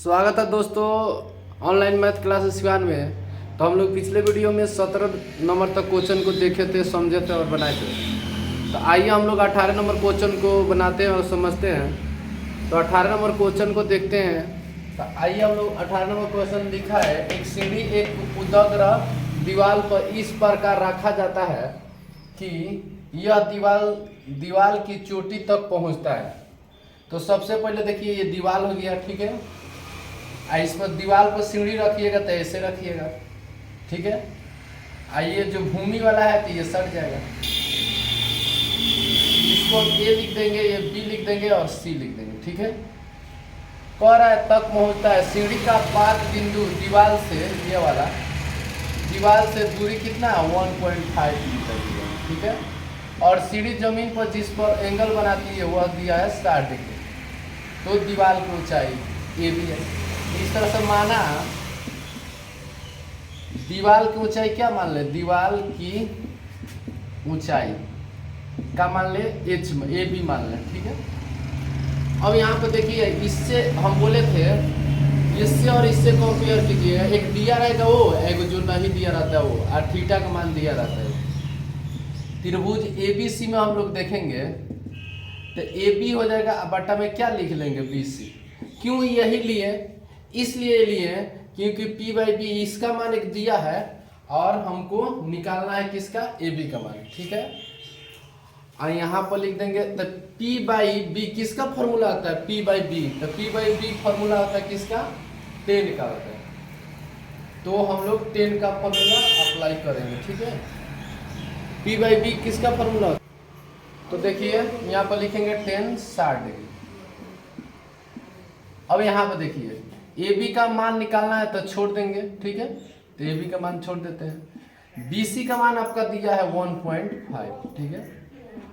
स्वागत है दोस्तों ऑनलाइन मैथ क्लासेस सिवान में। तो हम लोग पिछले वीडियो में 17 नंबर तक क्वेश्चन को देखे थे, समझे थे और बनाए थे। तो आइए हम लोग 18 नंबर क्वेश्चन को बनाते हैं और समझते हैं। तो 18 नंबर क्वेश्चन को देखते हैं। तो आइए हम लोग 18 नंबर क्वेश्चन लिखा है, एक सीढ़ी एक उदग्र दीवार पर इस प्रकार रखा जाता है कि यह दीवार की चोटी तक पहुँचता है। तो सबसे पहले देखिए ये दीवार हो गया, ठीक है। इस पर दीवार पर सीढ़ी रखिएगा तो ऐसे रखिएगा, ठीक है। आइए जो भूमि वाला है तो ये सट जाएगा, इसको ए लिख देंगे, ये बी लिख देंगे और सी लिख देंगे, ठीक है। कह रहा है तक पहुंचता है, सीढ़ी का पाद बिंदु दीवार से, ये वाला दीवार से दूरी कितना है 1.5 मीटर, ठीक है। और सीढ़ी जमीन पर जिस पर एंगल बनाती है वह दिया है 60 डिग्री। तो दीवार की ऊंचाई ए भी है। इस तरह से माना दीवार की ऊंचाई क्या मान ले, दीवार की ऊंचाई का मान ले एच में, ए बी मान ले, ठीक है। अब यहाँ पे देखिए, इससे हम बोले थे इससे और इससे कंपेयर कीजिए, एक दिया रहेगा वो, एक जो नहीं दिया रहता है वो, और थीटा का मान दिया रहता है। त्रिभुज ए बी सी में हम लोग देखेंगे तो ए बी हो जाएगा, बट्टा में क्या लिख लेंगे बी सी। क्यों यही लिए, इसलिए लिए क्योंकि पी बाई बी इसका मान एक दिया है और हमको निकालना है किसका, ए बी का मान, ठीक है। और यहाँ पर लिख देंगे तो पी बाई बी किसका फॉर्मूला होता है, पी बाई बी। तो पी बाई बी फॉर्मूला होता है किसका, 10 का होता है। तो हम लोग 10 का फॉर्मूला अप्लाई करेंगे, ठीक है। पी बाई बी किसका फॉर्मूला होता है, तो देखिए यहाँ पर लिखेंगे 10 60 डिग्री। अब यहाँ पर देखिए ए बी का मान निकालना है तो छोड़ देंगे, ठीक है। तो ए बी का मान छोड़ देते हैं। बी सी का मान आपका दिया है 1.5, ठीक है।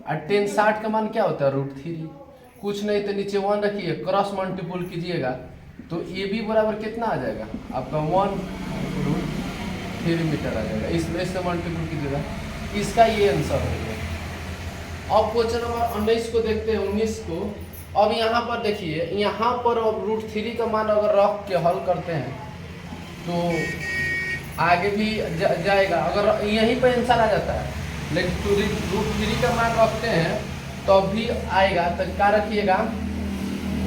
और 10 60 का मान क्या होता है √3, कुछ नहीं तो नीचे 1 रखिए, क्रॉस मल्टीपल कीजिएगा तो ए बी बराबर कितना आ जाएगा आपका 1√3 मीटर आ जाएगा। इससे मल्टीपल कीजिएगा, इसका ये आंसर हो गया। अब क्वेश्चन नंबर 19 को देखते हैं, 19 को। अब यहाँ पर देखिए, यहाँ पर अब √3 का मान अगर रख के हल करते हैं तो आगे भी जाएगा, अगर यहीं पर आंसर आ जाता है, लेकिन √3 का मान रखते हैं तो भी आएगा। तो क्या रखिएगा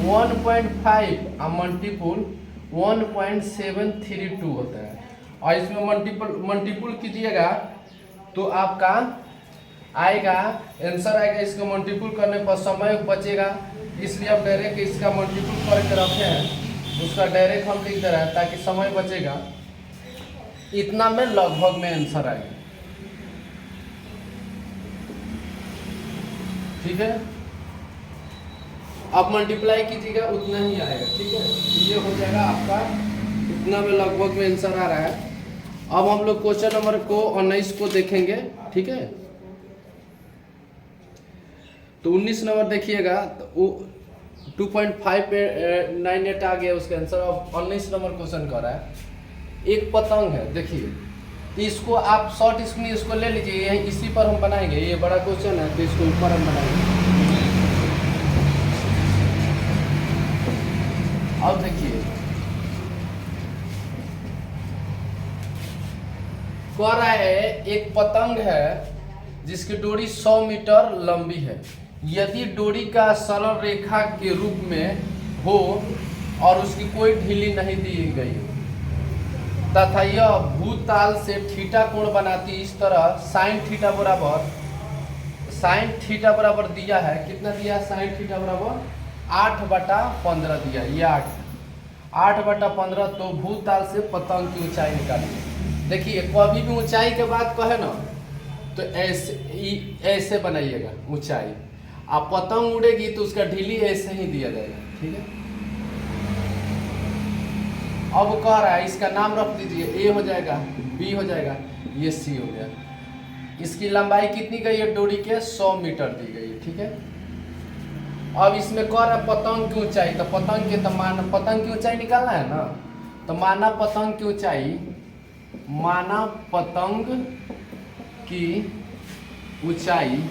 1.5 मल्टीपुल 1.732 होता है, और इसमें मल्टीपुल कीजिएगा तो आपका आएगा आंसर आएगा। इसको मल्टीपुल करने पर समय बचेगा, इसलिए अब डायरेक्ट इसका मल्टीपुल करके रखे हैं, उसका डायरेक्ट हम लिख दे रहे हैं ताकि समय बचेगा। इतना में लगभग में आंसर आएगा, ठीक है। अब मल्टीप्लाई कीजिएगा उतना ही आएगा, ठीक है। ये हो जाएगा आपका, इतना में लगभग में आंसर आ रहा है। अब हम लोग क्वेश्चन नंबर को 19 को देखेंगे, ठीक है। तो 19 नंबर देखिएगा तो 2.598 आ गया उसका आंसर। अब 19 नंबर क्वेश्चन कर रहा है, एक पतंग है, देखिए। तो इसको आप शॉर्ट स्क्रीन इसको ले लीजिए, यही इसी पर हम बनाएंगे। ये बड़ा क्वेश्चन है तो इसको ऊपर हम बनाएंगे। अब देखिए कह रहा है, एक पतंग है जिसकी डोरी 100 मीटर लंबी है। यदि डोरी का सरल रेखा के रूप में हो और उसकी कोई ढीली नहीं दी गई तथा यह भूताल से थीटा कोण बनाती, इस तरह साइन थीटा बराबर दिया है, कितना दिया है, साइन थीटा बराबर 8/15 दिया, ये 8/15। तो भूताल से पतंग की ऊंचाई निकालिए। देखिए कभी भी ऊंचाई के बाद कहे ना तो ऐसे बनाइएगा ऊंचाई, आप पतंग उड़ेगी तो उसका ढीली ऐसे ही दिया जाएगा, ठीक है। अब कह रहा है इसका नाम रख दीजिए, ए हो जाएगा, बी हो जाएगा, ये सी हो गया। इसकी लंबाई कितनी गई है डोरी के, 100 मीटर दी गई है, ठीक है। अब इसमें कह रहा है पतंग की ऊंचाई, तो पतंग की पतंग की ऊंचाई निकालना है ना। तो माना पतंग की ऊंचाई,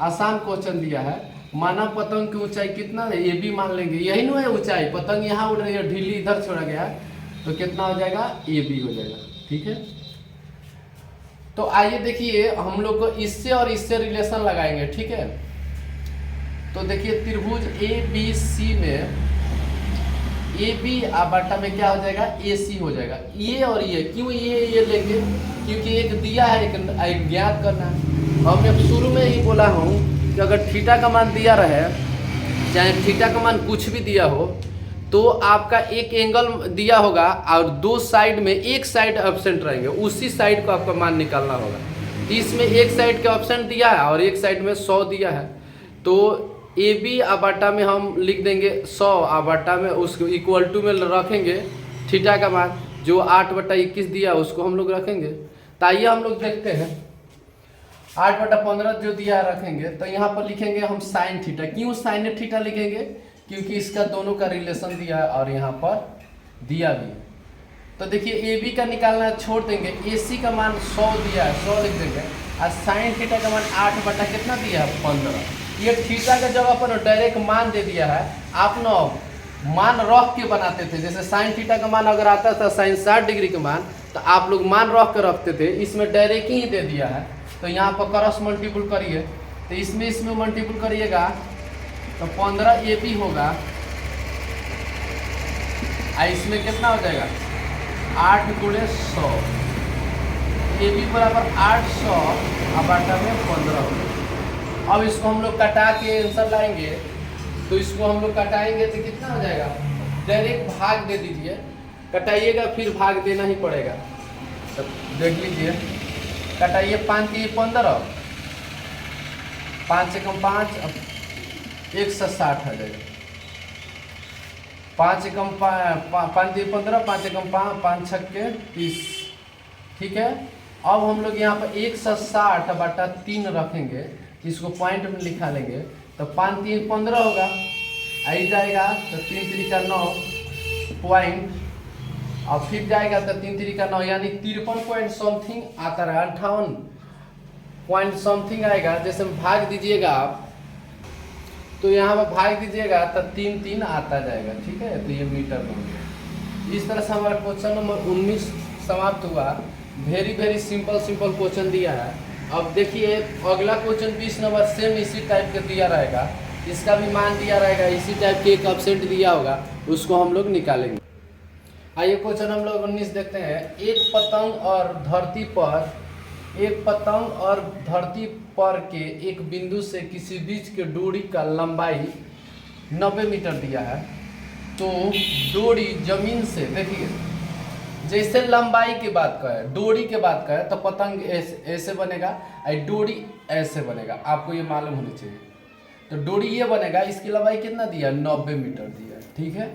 आसान क्वेश्चन दिया है, मानव पतंग की ऊंचाई कितना है, ए बी मान लेंगे, यही ना है ऊंचाई, पतंग यहाँ उड़ रही है, ढीली इधर छोड़ा गया तो कितना हो जाएगा, ए बी हो जाएगा। ठीक है, तो आइए देखिए हम लोग को इससे और इससे रिलेशन लगाएंगे। ठीक है, तो देखिए त्रिभुज ए बी सी में ए बी बटा में क्या हो जाएगा, ए सी हो जाएगा। ये और ये क्यों ये लेंगे, क्योंकि एक दिया है, एक ज्ञात करना है। हमने शुरू में ही बोला हूँ कि अगर थीटा का मान दिया रहे, चाहे थीटा का मान कुछ भी दिया हो, तो आपका एक एंगल दिया होगा और दो साइड में एक साइड एब्सेंट रहेंगे, उसी साइड को आपका मान निकालना होगा। इसमें एक साइड का ऑप्शन दिया है और एक साइड में 100 दिया है, तो ए बी आबाटा में हम लिख देंगे 100, आबाटा में उसको इक्वल टू में रखेंगे थीटा का मान जो 8/21 दिया उसको हम लोग रखेंगे। तो आइए हम लोग देखते हैं 8/15 जो दिया रखेंगे, तो यहाँ पर लिखेंगे हम साइन थीटा। क्यों साइन थीटा लिखेंगे, क्योंकि इसका दोनों का रिलेशन दिया है और यहाँ पर दिया भी है। तो देखिए ए बी का निकालना छोड़ देंगे, ए सी का मान 100 दिया है, 100 लिख देंगे, और साइन थीटा का मान 8 कितना दिया है, 15। ये थीटा के जगह पर डायरेक्ट मान दे दिया है। आप ना मान रख के बनाते थे, जैसे साइन थीटा का मान अगर आता था साइन 60 डिग्री का मान, तो आप लोग मान रख के रखते थे। इसमें डायरेक्ट ही दे दिया है, तो यहाँ पर क्रॉस मल्टीपल करिए, तो इसमें मल्टीपल करिएगा तो 15 ए बी होगा, इसमें कितना हो जाएगा 8 × 100, ए बी बराबर 800 बटा में 15 होगा। अब इसको हम लोग कटा के आंसर लाएंगे, तो इसको हम लोग कटाएंगे तो कितना हो जाएगा, डायरेक्ट भाग दे दीजिए, कटाइएगा फिर भाग देना ही पड़ेगा। तो देख लीजिए, कटाइए 5 × 15, 5 से कम 5, 160 आ जाएगा। 5 से कम 5 × 15, 5 से कम 5 6 30। ठीक है, अब हम लोग यहाँ पर 160/3 रखेंगे, इसको पॉइंट में लिखा लेंगे, तो 5 × 3 = 15 होगा, आई जाएगा तो 3 × 3 = 9 पॉइंट, और फिर जाएगा तो 3 × 3 = 9, यानी 53 पॉइंट समथिंग आता रहा, 58 पॉइंट समथिंग आएगा। जैसे भाग दीजिएगा आप, तो यहाँ पर भाग दीजिएगा तो 3 3 आता जाएगा। ठीक है, तो ये मीटर बन गया। इस तरह से हमारा क्वेश्चन नंबर 19 समाप्त हुआ। वेरी सिंपल क्वेश्चन दिया है। अब देखिए अगला क्वेश्चन 20 नंबर सेम इसी टाइप का दिया रहेगा, इसका भी मान दिया रहेगा, इसी टाइप के एक ऑप्शन दिया होगा, उसको हम लोग निकालेंगे। आइए क्वेश्चन हम लोग 19 देखते हैं। एक पतंग और धरती पर के एक बिंदु से किसी बीच के दूरी का लंबाई 90 मीटर दिया है, तो दूरी जमीन से, देखिए जैसे लंबाई की बात करें, दूरी की बात करें, तो पतंग ऐसे बनेगा और दूरी ऐसे बनेगा, आपको ये मालूम होनी चाहिए। तो दूरी ये बनेगा, इसकी लंबाई कितना दिया, 90 मीटर दिया है। ठीक है,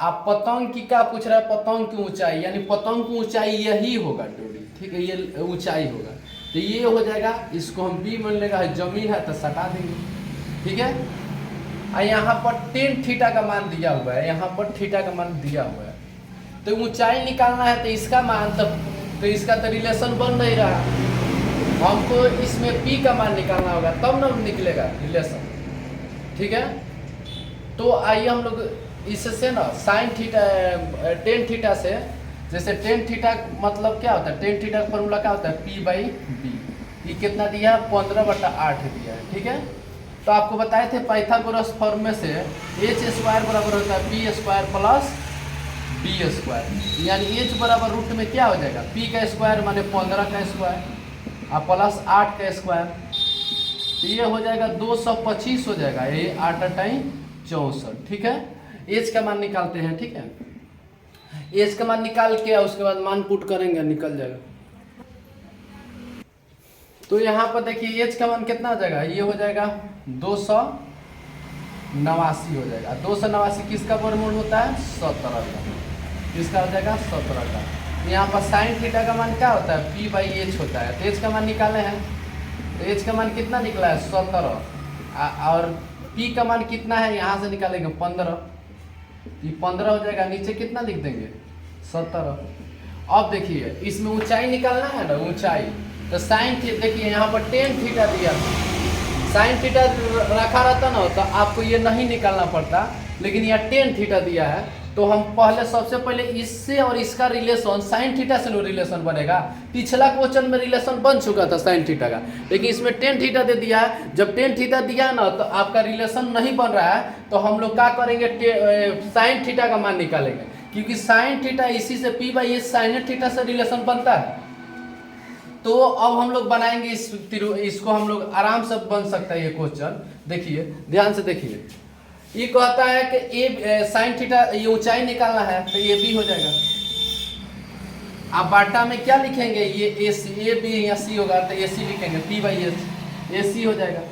आप पतंग की क्या पूछ रहा है, पतंग की ऊंचाई, यानी पतंग की ऊंचाई यही होगा दूरी। ठीक है, ये ऊंचाई होगा, तो ये हो जाएगा, इसको हम बी मान लेगा, जमीन है तो सटा देंगे। ठीक है, और यहाँ पर tan थीटा का मान दिया हुआ है, यहाँ पर थीटा का मान दिया हुआ है, तो ऊंचाई निकालना है, तो इसका मान तो इसका तो रिलेशन बन नहीं रहा, हमको इसमें p का मान निकालना होगा, तब ना निकलेगा रिलेशन। ठीक है, तो आइए हम लोग इससे ना साइन थीटा tan थीटा से, जैसे tan थीटा मतलब क्या होता है, tan थीटा का फॉर्मूला क्या होता है, p/b। ये कितना दिया है, 15/8 दिया है। ठीक है, तो आपको बताए थे पाइथागोरस फॉर्मूले से h² बराबर होता है p² + b², यानी h बराबर रूट में क्या हो जाएगा, p का स्क्वायर माने 15 का स्क्वायर और प्लस 8 का स्क्वायर, तो ये हो जाएगा 225 हो जाएगा, ये 8 × 64। ठीक है, h का मान निकालते हैं। ठीक है, h का मान निकाल के उसके बाद मान पुट करेंगे, निकल जाएगा। तो यहाँ पर देखिए h का मान कितना हो जाएगा, ये हो जाएगा 289 हो जाएगा। 289 किसका वर्गमूल होता है, 17 का, किसका हो जाएगा, 17 का। यहाँ पर साइन थीटा का मान क्या होता है, p/h होता है, तो h का मान निकाले हैं, तो h का मान कितना निकला है, 17, और p का मान कितना है, यहाँ से निकालेंगे 15, ये 15 हो जाएगा, नीचे कितना लिख देंगे, 17। अब देखिए इसमें ऊंचाई निकालना है ना, ऊंचाई, तो साइन देखिए यहाँ पर tan थीटा दिया था, साइन थीटा रखा रहता ना तो आपको ये नहीं निकालना पड़ता, लेकिन यहाँ टेन थीटा दिया है तो हम पहले सबसे पहले इससे और इसका रिलेशन साइन थीटा से रिलेशन बनेगा। पिछला क्वेश्चन में रिलेशन बन चुका था साइन थीटा का, लेकिन इसमें टेन थीटा दे दिया है। जब टेन थीटा दिया ना तो आपका रिलेशन नहीं बन रहा है, तो हम लोग क्या करेंगे, साइन थीटा का मान निकालेंगे, क्योंकि साइन थीटा इसी से P by S sine theta से रिलेशन बनता है। तो अब हम लोग बनाएंगे इसको हम लोग आराम से बन सकता है ये क्वेश्चन। देखिए ध्यान से देखिए, ये कहता है कि ए साइन थीटा ये ऊंचाई निकालना है तो ये बी हो जाएगा। आप बाटा में क्या लिखेंगे, ये ए सी, ए बी यहाँ सी होगा तो ए सी लिखेंगे, पी बाई एस ए सी हो जाएगा।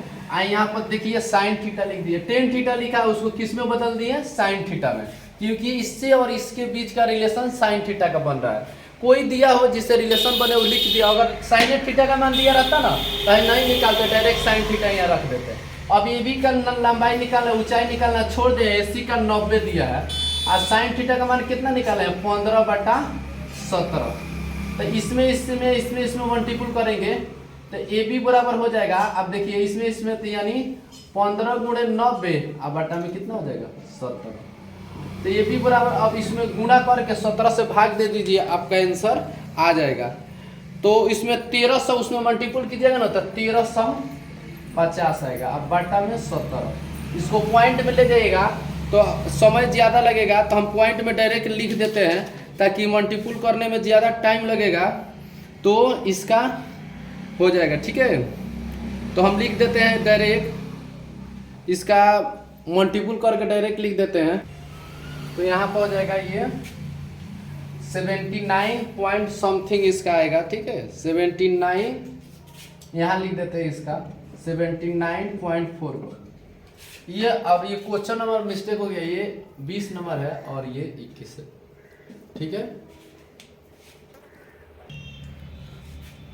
यहाँ पर देखिए साइन थीटा लिख दिए, टेन थीटा लिखा है उसको किस में बदल दिए, साइन थीटा में, क्योंकि इससे और इसके बीच का रिलेशन साइन थीटा का बन रहा है। कोई दिया हो जिससे रिलेशन बने वो लिख दिया, अगर साइन थीटा का मान दिया रहता ना तो नहीं निकालते, डायरेक्ट साइन थीटा यहाँ रख देते। अब ये बी का लंबाई निकालना, ऊंचाई निकालना छोड़ दे, एसी का 90 दिया है और साइन थीटा का मान कितना निकाला है, 15/17। तो इसमें मल्टीपल करेंगे तो ए बी बराबर हो जाएगा। अब देखिए इसमें तो यानी 15 × 90 और बटा में कितना हो जाएगा, 17। तो ये भी बराबर, अब इसमें गुणा करके 17 से भाग दे दीजिए, आपका आंसर आ जाएगा। तो इसमें 1300 उसमें मल्टीपल कीजिएगा ना तो 1350 आएगा। अब बटा में 17, इसको पॉइंट में ले जाइएगा तो समय ज़्यादा लगेगा, तो हम पॉइंट में डायरेक्ट लिख देते हैं ताकि मल्टीपल करने में ज़्यादा टाइम लगेगा तो इसका हो जाएगा। ठीक है, तो हम लिख देते हैं डायरेक्ट, इसका मल्टीपल करके डायरेक्ट लिख देते हैं। तो यहाँ पर हो जाएगा ये 79 पॉइंट समथिंग इसका आएगा। ठीक है, 79 यहाँ लिख देते हैं इसका 79.4। ये अब ये क्वेश्चन नंबर मिस्टेक हो गया, ये 20 नंबर है और ये 21 है। ठीक है,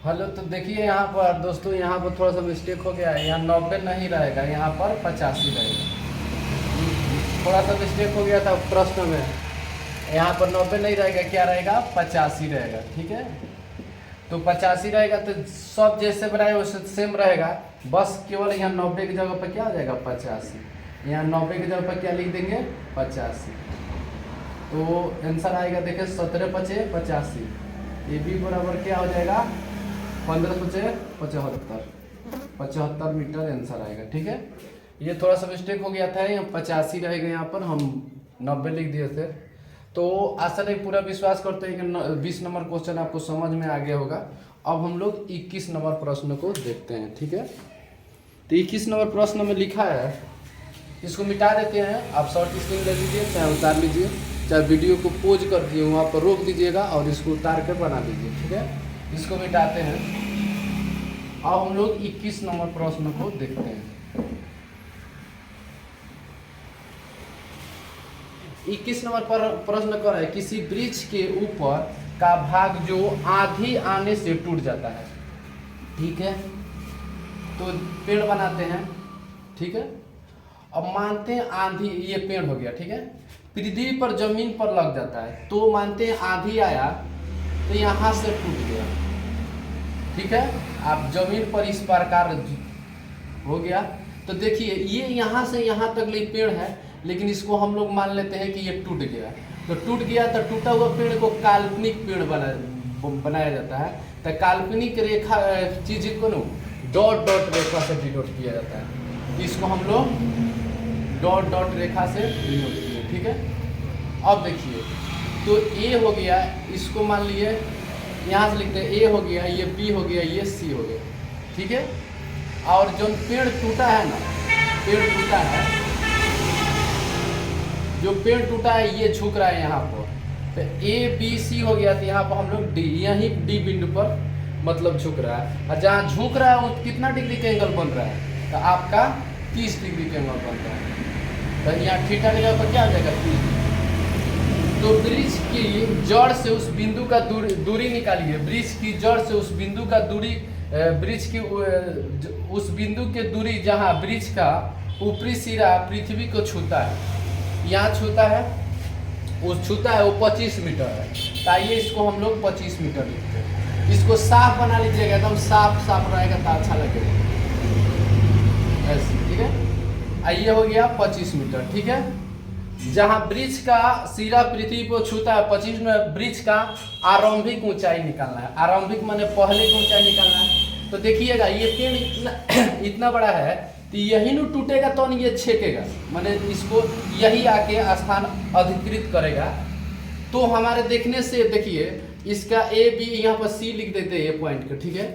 हेलो, तो देखिए यहाँ पर दोस्तों, यहाँ पर थोड़ा सा मिस्टेक हो गया है, यहाँ 90 नहीं रहेगा, यहाँ पर 85 रहेगा। थोड़ा सा मिस्टेक हो गया था प्रश्न में, यहाँ पर 90 नहीं रहेगा, क्या रहेगा, 85 रहेगा। ठीक है, तो 85 रहेगा तो सब जैसे बनाए वैसे सेम रहेगा, बस केवल यहाँ 90 की जगह पर क्या हो जाएगा, 85। यहाँ 90 की जगह पर क्या लिख देंगे, 85। तो आंसर आएगा देखिए 17 × 5 = 85। ये भी बराबर क्या हो जाएगा, 15 × 5 = 75 मीटर आंसर आएगा। ठीक है, ये थोड़ा सा मिस्टेक हो गया था, यहाँ 85 रहेगा, यहाँ पर हम 90 लिख दिए थे। तो आशा नहीं, पूरा विश्वास करते हैं कि 20 नंबर क्वेश्चन आपको समझ में आ गया होगा। अब हम लोग 21 नंबर प्रश्न को देखते हैं। ठीक है, तो 21 नंबर प्रश्न में लिखा है, इसको मिटा देते हैं। आप शॉर्ट स्क्रीन ले लीजिए, चाहे उतार लीजिए, चाहे वीडियो को पोज कर दिए वहाँ पर रोक दीजिएगा और इसको उतार कर बना दीजिए। ठीक है, इसको मिटाते हैं। अब हम लोग 21 नंबर प्रश्न को देखते हैं। 21 नंबर पर प्रश्न कर है, किसी वृक्ष के ऊपर का भाग जो आंधी आने से टूट जाता है। ठीक है, तो पेड़ बनाते हैं। ठीक है, अब मानते हैं आंधी, ये पेड़ हो गया। ठीक है, पृथ्वी पर जमीन पर लग जाता है, तो मानते हैं आंधी आया तो यहाँ से टूट गया। ठीक है, आप जमीन पर इस प्रकार हो गया, तो देखिए ये यहाँ से यहाँ तक ले पेड़ है, लेकिन इसको हम लोग मान लेते हैं कि ये टूट गया। तो टूट गया तो टूटा हुआ पेड़ को काल्पनिक पेड़ बनाया जाता है। तो काल्पनिक रेखा चीज को ना डॉट डॉट रेखा से डिनोट किया जाता है, तो इसको हम लोग डॉट डॉट रेखा से डिनोट किए। ठीक है, अब देखिए, तो ए हो गया, इसको मान लिए यहाँ से लिखते हैं ए हो गया, ये बी हो गया, ये सी हो गया। ठीक है, और जो पेड़ टूटा है ना, पेड़ टूटा है, जो पेड़ टूटा है ये झुक रहा है यहाँ पर, तो ए बी सी हो गया, तो यहाँ पर हम लोग डी, यहीं डी बिंदु पर मतलब झुक रहा है। और जहाँ झुक रहा है वो कितना डिग्री का एंगल बन रहा है, तो आपका 30 डिग्री का एंगल बन रहा है। तो यहाँ थीटा की जगह पर क्या हो जाएगा, 30 डिग्री। तो वृक्ष की जड़ से उस बिंदु का दूरी निकालिए। वृक्ष की जड़ से उस बिंदु का दूरी, वृक्ष की उस बिंदु के दूरी जहाँ वृक्ष का ऊपरी सिरा पृथ्वी को छूता है, यहाँ छूता है, वो छूता है, वो 25 मीटर है। तो आइए इसको हम लोग 25 मीटर लिखते हैं। इसको साफ बना लीजिएगा, एकदम साफ साफ रहेगा तो अच्छा लगेगा। ये हो गया 25 मीटर, ठीक है। जहां वृक्ष का सिरा पृथ्वी को छूता है 25 में, वृक्ष का आरंभिक ऊंचाई निकालना है। आरंभिक माने पहले की ऊंचाई निकालना है। तो देखिएगा ये पेड़ इतना इतना बड़ा है तो यही न टूटेगा तो नहीं ये छेकेगा, माने इसको यही आके स्थान अधिकृत करेगा। तो हमारे देखने से देखिए इसका ए बी यहाँ पर सी लिख देते हैं ये पॉइंट का, ठीक है।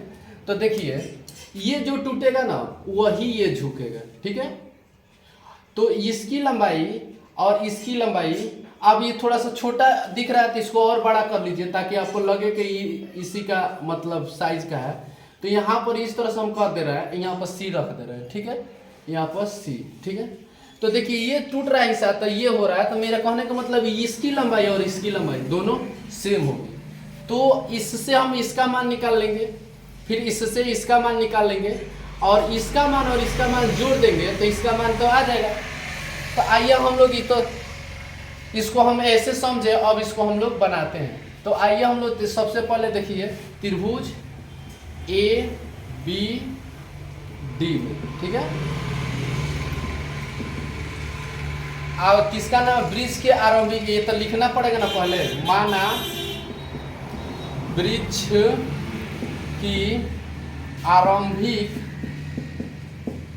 तो देखिए ये जो टूटेगा ना वही ये झुकेगा, ठीक है। तो इसकी लंबाई और इसकी लंबाई, अब ये थोड़ा सा छोटा दिख रहा है तो इसको और बड़ा कर लीजिए ताकि आपको लगे कि इसी का मतलब साइज का है। तो यहाँ पर इस तरह से हम कर दे रहे हैं, यहाँ पर सी रख दे रहे हैं, ठीक है, यहाँ पर सी, ठीक है। तो देखिए ये टूट रहा है हिस्सा तो ये हो रहा है, तो मेरा कहने का मतलब इसकी लंबाई और इसकी लंबाई दोनों सेम होगी। तो इससे हम इसका मान निकाल लेंगे, फिर इससे इसका मान निकाल लेंगे और इसका मान और इसका मान जोड़ देंगे तो इसका मान तो आ जाएगा। तो आइए हम लोग तो इसको हम ऐसे समझे, अब इसको हम लोग बनाते हैं। तो आइए हम लोग सबसे पहले देखिए त्रिभुज ए बी डी में, ठीक है। अब किसका नाम वृक्ष के आरंभिक, ये तो लिखना पड़ेगा ना पहले, माना वृक्ष की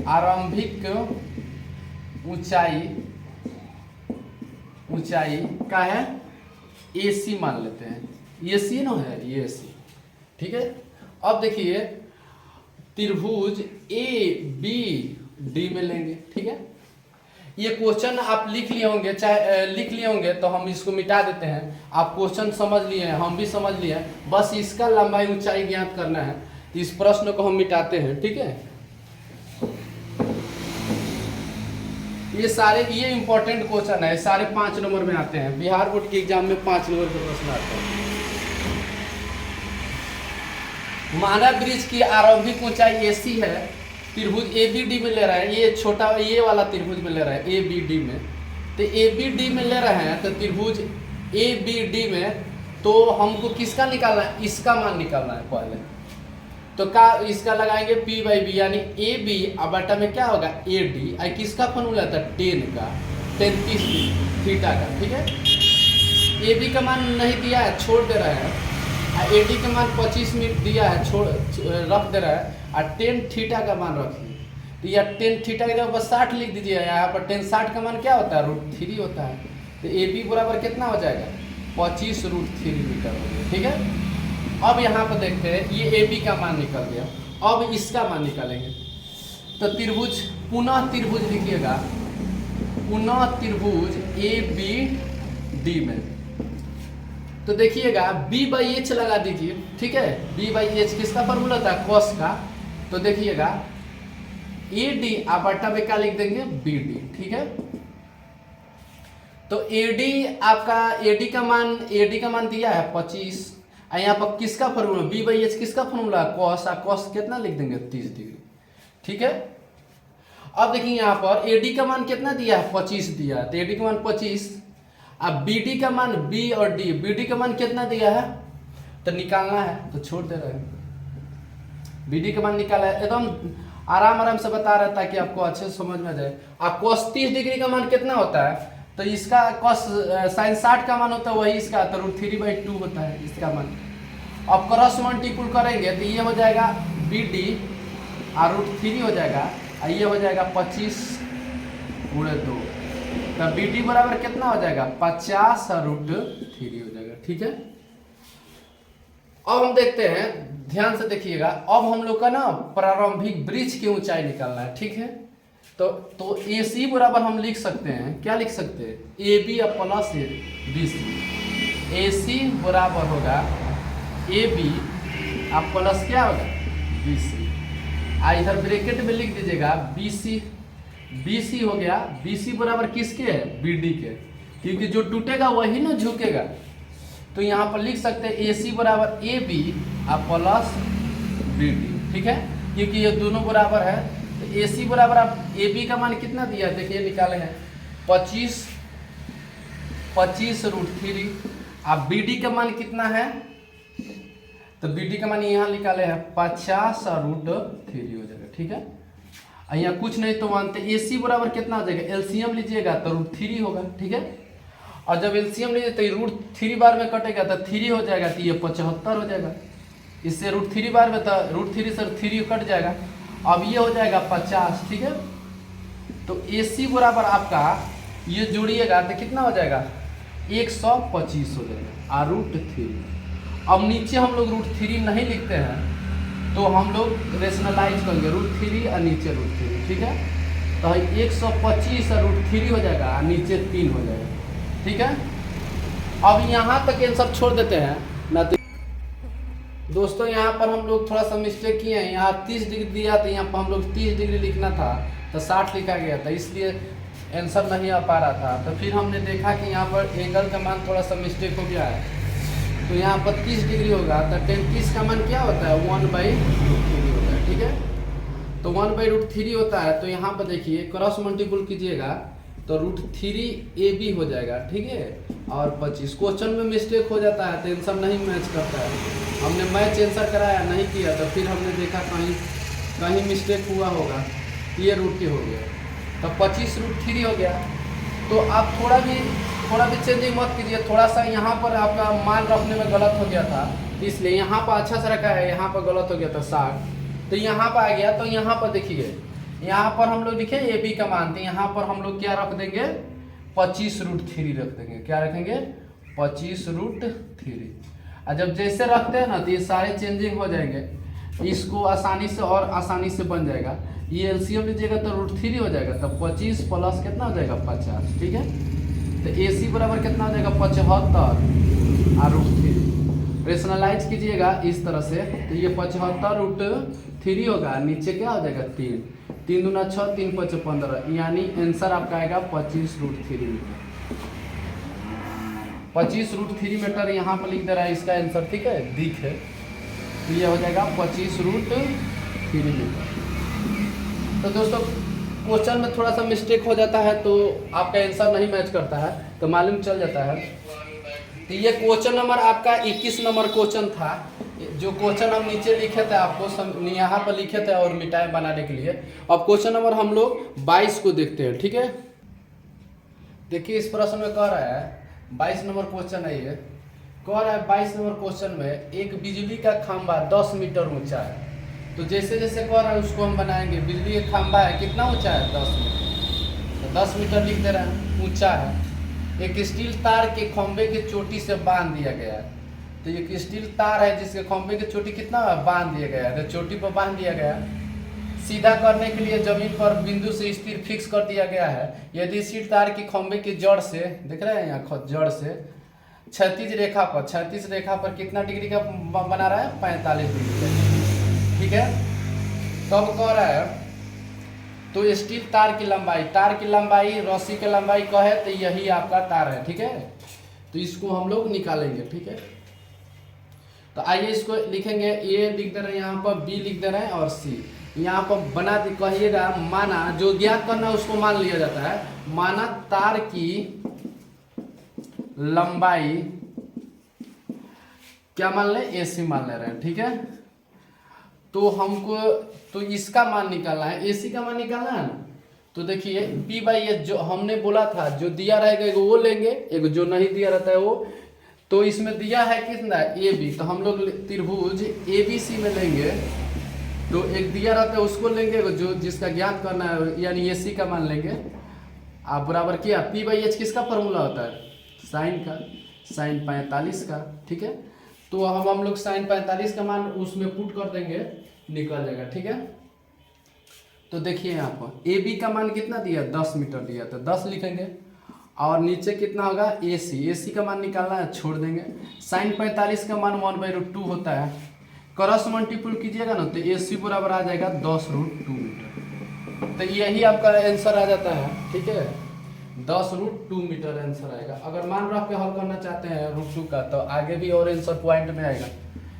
आरंभिक ऊंचाई का है AC मान लेते हैं, ये सी ना है, ये सी, ठीक है। अब देखिए त्रिभुज ABD में लेंगे, ठीक है। ये क्वेश्चन आप लिख लिए होंगे, चाहे लिख लिए होंगे तो हम इसको मिटा देते हैं। आप क्वेश्चन समझ लिए हैं, हम भी समझ लिए हैं, बस इसका लंबाई ऊंचाई ज्ञात करना है। इस प्रश्न को हम मिटाते हैं, ठीक है। ये सारे ये इंपॉर्टेंट क्वेश्चन है, सारे 5 नंबर में आते हैं। बिहार बोर्ड के एग्जाम में 5 नंबर के प्रश्न आते हैं। मानव वृक्ष की आरंभिक ऊंचाई AC है, त्रिभुज ABD में ले रहे हैं, ये छोटा ये वाला त्रिभुज में ले रहे हैं ABD में। तो ABD में ले रहे हैं तो त्रिभुज ABD में तो हमको किसका निकालना है, इसका मान निकालना है पहले। तो का इसका लगाएंगे P/B यानी AB अब बटा में क्या होगा AD। आई किसका फॉर्मूला था 10 का 33 थीटा का, ठीक है। AB का मान नहीं दिया है, छोड़ दे रहा है। AD का मान 25 मिनट दिया है, छोड़ रख दे रहा है। और 10 थीटा का मान रखिए, तो यह 10 थीटा के जगह पर 60 लिख दीजिए। यहाँ पर 10 60 का मान क्या होता है √3 होता है। तो AB बराबर कितना हो जाएगा 25 √3 मीटर हो गया, ठीक है। अब यहाँ पर देखते हैं ये AB का मान निकल गया, अब इसका मान निकालेंगे। तो त्रिभुज पुनः त्रिभुज लिखिएगा, पुनः त्रिभुज ABD में। तो देखिएगा B/H लगा दीजिए, ठीक है। B/H किसका फॉर्मूला था cos का। तो देखिएगा AD आप बटा में क्या लिख देंगे BD, ठीक है। तो AD आपका AD का मान दिया है 25। यहाँ पर किसका फॉर्मूला B/H किसका फॉर्मूला cos, cos कितना लिख देंगे 30 डिग्री, ठीक है। अब देखिए यहाँ पर AD का मान कितना दिया है 25 दिया है, तो AD का मान 25। अब BD का मान B और D, BD का मान कितना दिया है तो निकालना है, तो छोड़ दे रहे हैं। BD का मान निकाला है, एकदम आराम से बता रहा है ताकि आपको अच्छे से समझ में जाए। अब cos 30 डिग्री का मान कितना होता है, तो इसका cos sin 60 का मान होता है वही इसका, तो √3/2 होता है इसका मान। अब क्रॉस मल्टीपल करेंगे तो ये हो जाएगा BD और √3 हो जाएगा, और ये हो जाएगा 25 × 2। तो BD बराबर कितना हो जाएगा 50 और √3 हो जाएगा, ठीक है। अब हम देखते हैं, ध्यान से देखिएगा। अब हम लोग का ना प्रारंभिक वृक्ष की ऊंचाई निकालना है, ठीक है। तो AC बराबर हम लिख सकते हैं, क्या लिख सकते हैं AB प्लस BC। AC बराबर होगा AB आप प्लस क्या होगा BC। इधर ब्रैकेट में लिख दीजिएगा BC हो गया। BC बराबर किसके है BD के, क्योंकि जो टूटेगा वही ना झुकेगा। तो यहाँ पर लिख सकते हैं AC बराबर AB आप प्लस BD, ठीक है, क्योंकि ये दोनों बराबर है। तो AC बराबर आप AB का मान कितना दिया देखिए निकाले हैं 25 √3। आप BD का मान कितना है, तो BD का मान यहाँ निकाले हैं 50 और √3 हो जाएगा, ठीक है। यहाँ कुछ नहीं तो मानते AC बराबर कितना हो जाएगा, एलसीएम लीजिएगा तो √3 होगा, ठीक है। और जब एलसीएम लीजिए तो √3 बार में कटेगा तो 3 हो जाएगा, तो ये 75 हो जाएगा। इससे √3 बार में तो √3 से 3 कट जाएगा, अब ये हो जाएगा 50, ठीक है। तो AC बराबर आपका ये जोड़िएगा तो कितना हो जाएगा, 125 हो जाएगा और √3। अब नीचे हम लोग √3 नहीं लिखते हैं तो हम लोग रेशनलाइज करेंगे, √3 और नीचे √3, ठीक है। तो 125 और √3 हो जाएगा और नीचे 3 हो जाएगा, ठीक है। अब यहाँ तक आंसर छोड़ देते हैं ना। तो दोस्तों यहाँ पर हम लोग थोड़ा सा मिस्टेक किए हैं, यहाँ 30 डिग्री दिया तो यहाँ पर हम लोग 30 डिग्री लिखना था तो 60 लिखा गया था, इसलिए आंसर नहीं आ पा रहा था। तो फिर हमने देखा कि यहाँ पर एंगल का मान थोड़ा सा मिस्टेक हो गया है, तो यहाँ पर 30 डिग्री होगा तो tan 30 का मान क्या होता है, 1/√3 होता है, ठीक है। तो 1/√3 होता है, तो यहाँ पर देखिए क्रॉस मल्टीपल कीजिएगा तो √3AB हो जाएगा, ठीक है। और 25 क्वेश्चन में मिस्टेक हो जाता है तो आंसर नहीं मैच करता है। हमने मैच आंसर कराया नहीं किया तो फिर हमने देखा कहीं मिस्टेक हुआ होगा, ये √3 हो गया, तो 25 √3 हो गया। तो आप थोड़ा भी चेंजिंग मत कीजिए, थोड़ा सा यहाँ पर आपका मान रखने में गलत हो गया था, इसलिए यहाँ पर अच्छा से रखा है, यहाँ पर गलत हो गया था 60, तो यहाँ पर आ गया। तो यहाँ पर देखिए, यहाँ पर हम लोग लिखे AB का मान, तो यहाँ पर हम लोग क्या रख देंगे, 25 √3 रख देंगे। क्या रखेंगे, 25 √3। और जब जैसे रखते हैं ना तो ये सारे चेंजिंग हो जाएंगे, इसको आसानी से और आसानी से बन जाएगा। ये एलसीएम लीजिएगा तो √3 हो जाएगा, तो 25 प्लस कितना हो जाएगा, 50, ठीक है। तो AC बराबर कितना हो जाएगा, 75 और √3। रेशनलाइज कीजिएगा इस तरह से, तो ये 75 √3 होगा, नीचे क्या हो जाएगा, 3 दूना 6, 3 5 15, यानी आंसर आपका आएगा 25 √3 मीटर। 25 √3 मीटर यहाँ पर लिख दे रहा है इसका आंसर, ठीक है, दिख है, तो ये हो जाएगा 25 √3 मीटर। तो दोस्तों क्वेश्चन में थोड़ा सा मिस्टेक हो जाता है तो आपका आंसर नहीं मैच करता है तो मालूम चल जाता है। तो ये क्वेश्चन नंबर आपका 21 नंबर क्वेश्चन था, जो क्वेश्चन हम नीचे लिखे थे आपको यहाँ पर लिखे थे और मिटाए बनाने के लिए। अब क्वेश्चन नंबर हम लोग 22 को देखते हैं, ठीक है। देखिए इस प्रश्न में कह रहा है 22 नंबर क्वेश्चन है, ये कह रहा है 22 नंबर क्वेश्चन में एक बिजली का खंभा 10 मीटर ऊंचा है। तो जैसे जैसे कह रहा है उसको हम बनाएंगे। बिजली का खंभा है, कितना ऊंचा है, 10 मीटर, तो 10 मीटर लिख दे रहा है, ऊंचा है। एक स्टील तार के खंभे की चोटी से बांध दिया गया है। तो ये स्टील तार है जिसके खंभे की चोटी कितना बांध दिया गया है, तो चोटी पर बांध दिया गया। सीधा करने के लिए जमीन पर बिंदु से स्थिर फिक्स कर दिया गया है। यदि स्टील तार की खंभे की जड़ से, देख रहे हैं यहाँ जड़ से क्षैतिज रेखा पर कितना डिग्री का बना रहा है, 45 डिग्री का, ठीक है। तब कह रहा है तो स्टील तार की लंबाई रस्सी की लंबाई कहे तो यही आपका तार है, ठीक है। तो इसको हम लोग निकालेंगे, ठीक है। तो आइए इसको लिखेंगे, A लिख दे रहे हैं यहाँ पर, B लिख दे रहे हैं और C यहाँ पर बना कहिएगा। माना जो ज्ञात करना है उसको मान लिया जाता है। माना तार की लंबाई क्या मान ले, AC मान ले रहे हैं, ठीक है। तो हमको तो इसका मान निकालना है, AC का मान निकालना है ना। तो देखिए P/S जो हमने बोला था, जो दिया रहेगा एक वो लेंगे, एक जो नहीं दिया रहता है वो। तो इसमें दिया है कितना, AB, तो हम लोग त्रिभुज ABC में लेंगे। तो एक दिया रहता है उसको लेंगे, जो जिसका ज्ञात करना है, यानी AC का मान लेंगे। आप बराबर किया, P/H किसका फॉर्मूला होता है, साइन का, साइन 45 का, ठीक है। तो हम लोग साइन 45 का मान उसमें पुट कर देंगे, निकल जाएगा, ठीक है। तो देखिए यहाँ पर AB का मान कितना दिया, 10 मीटर दिया, तो 10 लिखेंगे। और नीचे कितना होगा, AC का मान निकालना है, छोड़ देंगे। साइन 45 का मान 1/√2 होता है, क्रॉस मल्टीपल कीजिएगा ना तो AC बराबर आ जाएगा 10√2 मीटर। तो यही आपका आंसर आ जाता है, ठीक है, 10√2 मीटर आंसर आएगा। अगर मान रख के हल करना चाहते हैं √2 का तो आगे भी और आंसर पॉइंट में आएगा।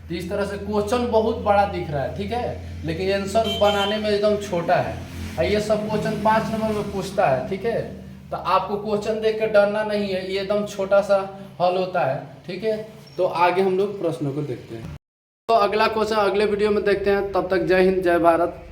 तो इस तरह से क्वेश्चन बहुत बड़ा दिख रहा है, ठीक है, लेकिन आंसर बनाने में एकदम छोटा है। और ये सब क्वेश्चन 5 नंबर में पूछता है, ठीक है। तो आपको क्वेश्चन देख के डरना नहीं है, ये एकदम छोटा सा हल होता है, ठीक है। तो आगे हम लोग प्रश्नों को देखते हैं। तो अगला क्वेश्चन अगले वीडियो में देखते हैं। तब तक जय हिंद, जय भारत।